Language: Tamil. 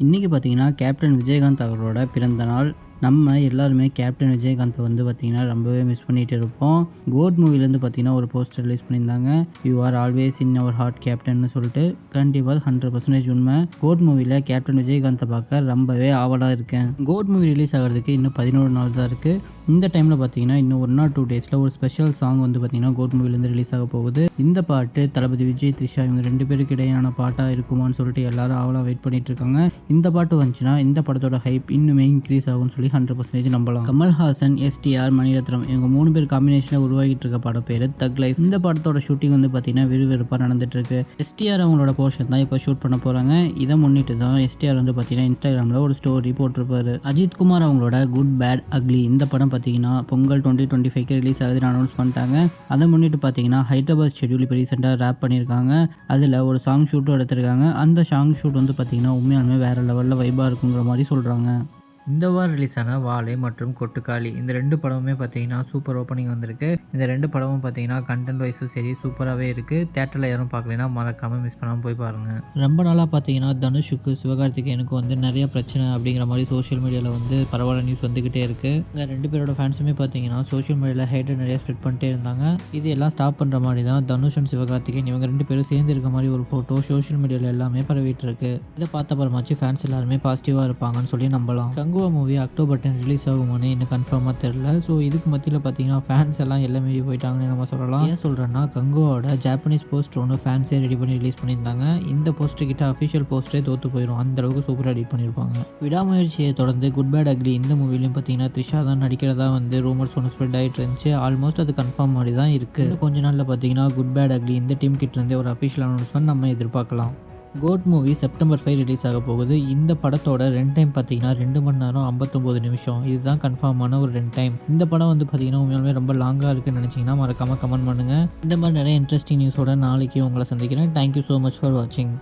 இன்றைக்கி பார்த்தீங்கன்னா கேப்டன் விஜயகாந்த் அவர்களோட பிறந்த நாள். நம்ம எல்லாருமே கேப்டன் விஜயகாந்த் வந்து பார்த்திங்கன்னா ரொம்பவே மிஸ் பண்ணிகிட்டு இருப்போம். கோட் மூவிலேருந்து பார்த்திங்கன்னா ஒரு போஸ்டர் ரிலீஸ் பண்ணியிருந்தாங்க. You are always in our heart கேப்டன்னு சொல்லிட்டு. கண்டிப்பாக 100% உண்மை. கோட் மூவியில் கேப்டன் விஜயகாந்தை பார்க்க ரொம்பவே ஆவலாக இருக்கேன். கோட் மூவி ரிலீஸ் ஆகிறதுக்கு இன்னும் 11 நாள் தான் இருக்குது. இந்த டைமில் பார்த்தீங்கன்னா இன்னும் 1 or 2 டேஸில் ஒரு ஸ்பெஷல் சாங் வந்து பார்த்திங்கன்னா கோட் மூவிலேருந்து ரிலீஸ் ஆக போகுது. இந்த பாட்டு தளபதி விஜய், த்ரிஷா இவங்க 2 பேருக்கு இடையான பாட்டாக இருக்குமான்னு சொல்லிட்டு எல்லாரும் ஆவலாக வெயிட் பண்ணிட்டு இருக்காங்க. இந்த பாட்டு வந்துச்சுன்னா இந்த படத்தோட ஹைப் இன்னுமே இன்க்ரீஸ் ஆகும்னு சொல்லி 100% நம்பலாம். கமல்ஹாசன், எஸ்டிஆர், மணிரத்னம் இவங்க 3 பேர் காம்பினேஷனில் உருவாகிட்டு இருக்க படம் பேர் தக் லைஃப். இந்த படத்தோட ஷூட்டிங் வந்து பார்த்தீங்கன்னா விறுவிறுப்பாக நடந்துட்டு இருக்கு. எஸ்டிஆர் அவங்களோட போர்ஷன் தான் இப்போ ஷூட் பண்ண போகிறாங்க. இதை முன்னிட்டு தான் எஸ்டிஆர் வந்து பார்த்தீங்கன்னா இன்ஸ்டாகிராமில் ஒரு ஸ்டோரி போட்டிருப்பாரு. அஜித் குமார் அவங்களோட குட் பேட் அக்லி இந்த படம் பார்த்தீங்கன்னா பொங்கல் 2025 ரிலீஸ் ஆகுதுன்னு அனௌன்ஸ் பண்ணிட்டாங்க. அதை முன்னிட்டு பார்த்தீங்கன்னா ஹைதராபாத் ஷெட்யூல் இப்போ ரீசெண்டாக ரேப் பண்ணியிருக்காங்க. அதில் ஒரு சாங் ஷூட்டும் எடுத்திருக்காங்க. அந்த சாங் ஷூட் வந்து பார்த்தீங்கன்னா உண்மையாலுமே வேறு லெவலில் வைபாக இருக்குங்கிற மாதிரி சொல்கிறாங்க. இந்த வாரம் ரிலீஸ் ஆன வாழை மற்றும் கொட்டுக்காளி இந்த 2 படமுமே பார்த்தீங்கன்னா சூப்பர் ஓப்பனிங் வந்திருக்கு. இந்த 2 படமும் பார்த்தீங்கன்னா கண்டென்ட் வைஸும் சரி சூப்பராகவே இருக்குது. தேட்டரில் யாரும் பார்க்கலைன்னா மறக்காமல் மிஸ் பண்ணாமல் போய் பாருங்கள். ரொம்ப நாளாக பார்த்தீங்கன்னா தனுஷுக்கு சிவகார்த்திகேயனுக்கு வந்து நிறைய பிரச்சனை அப்படிங்கிற மாதிரி சோஷியல் மீடியாவில் வந்து பரவாயில்ல நியூஸ் வந்துக்கிட்டே இருக்குது. இந்த 2 பேரோட ஃபேன்ஸுமே பார்த்தீங்கன்னா சோஷியல் மீடியாவில் ஹேட்டர் நிறைய ஸ்ப்ரெட் பண்ணிட்டே இருந்தாங்க. இது எல்லாம் ஸ்டாப் பண்ணுற மாதிரி தான் தனுஷ் அண்ட் சிவகார்த்திகேயன் இவங்க 2 பேரும் சேர்ந்து இருக்க மாதிரி ஒரு ஃபோட்டோ சோஷியல் மீடியாவில் எல்லாமே பரவிட்டு இருக்கு. இதை பார்த்த பரமாச்சு ஃபேன்ஸ் எல்லாருமே பாசிட்டிவாக இருப்பாங்கன்னு சொல்லி நம்பலாம். கங்குவா மூவி அக்டோபர் 10 ரிலீஸ் ஆகுமானே இன்னும் கன்ஃபார்மாக தெரில. ஸோ இதுக்கு மத்தியில் பார்த்தீங்கன்னா ஃபேன்ஸ் எல்லாம் எல்லாம் மீறி போயிட்டாங்கன்னு நம்ம சொல்லலாம். ஏன் சொல்கிறேன்னா கங்குவாவோட ஜாப்பனீஸ் போஸ்டர் ஒன்று ஃபேன்ஸே ரெடி பண்ணி ரிலீஸ் பண்ணியிருந்தாங்க. இந்த போஸ்டர் கிட்ட அஃபிஷியல் போஸ்டரே தோற்று போயிடும். அந்த அளவுக்கு சூப்பராக எடிட் பண்ணியிருப்பாங்க. விடாமுயற்சியை தொடர்ந்து குட் பேட் அக்லி இந்த மூவிலையும் பார்த்தீங்கன்னா த்ரிஷா தான் நடிக்கிறதா வந்து ரூமர்ஸ் ஒன்று ஸ்ப்ரெட் ஆகிட்டு இருந்துச்சு. ஆல்மோஸ்ட் அது கன்ஃபார்ம் மாதிரி தான் இருக்குது. கொஞ்ச நாளில் பார்த்தீங்கன்னா குட் பேட் அக்லி இந்த டீம் கிட்ட இருந்தே ஒரு அஃபிஷியல் அனௌன்ஸ்மெண்ட் நம்ம எதிர்பார்க்கலாம். கோட் மூவி செப்டம்பர் 5 ரிலீஸ் ஆக போகுது. இந்த படத்தோட ரன் டைம் பார்த்தீங்கன்னா 2 மணி நேரம் 59 நிமிஷம். இதுதான் கன்ஃபார்மான ஒரு ரன் டைம். இந்த படம் வந்து பார்த்தீங்கன்னா உண்மையாலுமே ரொம்ப லாங்காக இருக்குன்னு நினச்சிங்கன்னா மறக்காமல் கமெண்ட் பண்ணுங்கள். இந்த மாதிரி நிறைய இன்ட்ரெஸ்டிங் நியூஸோட நாளைக்கு உங்களை சந்திக்கிறேன். தேங்க்யூ ஸோ மச் ஃபார் வாட்சிங்.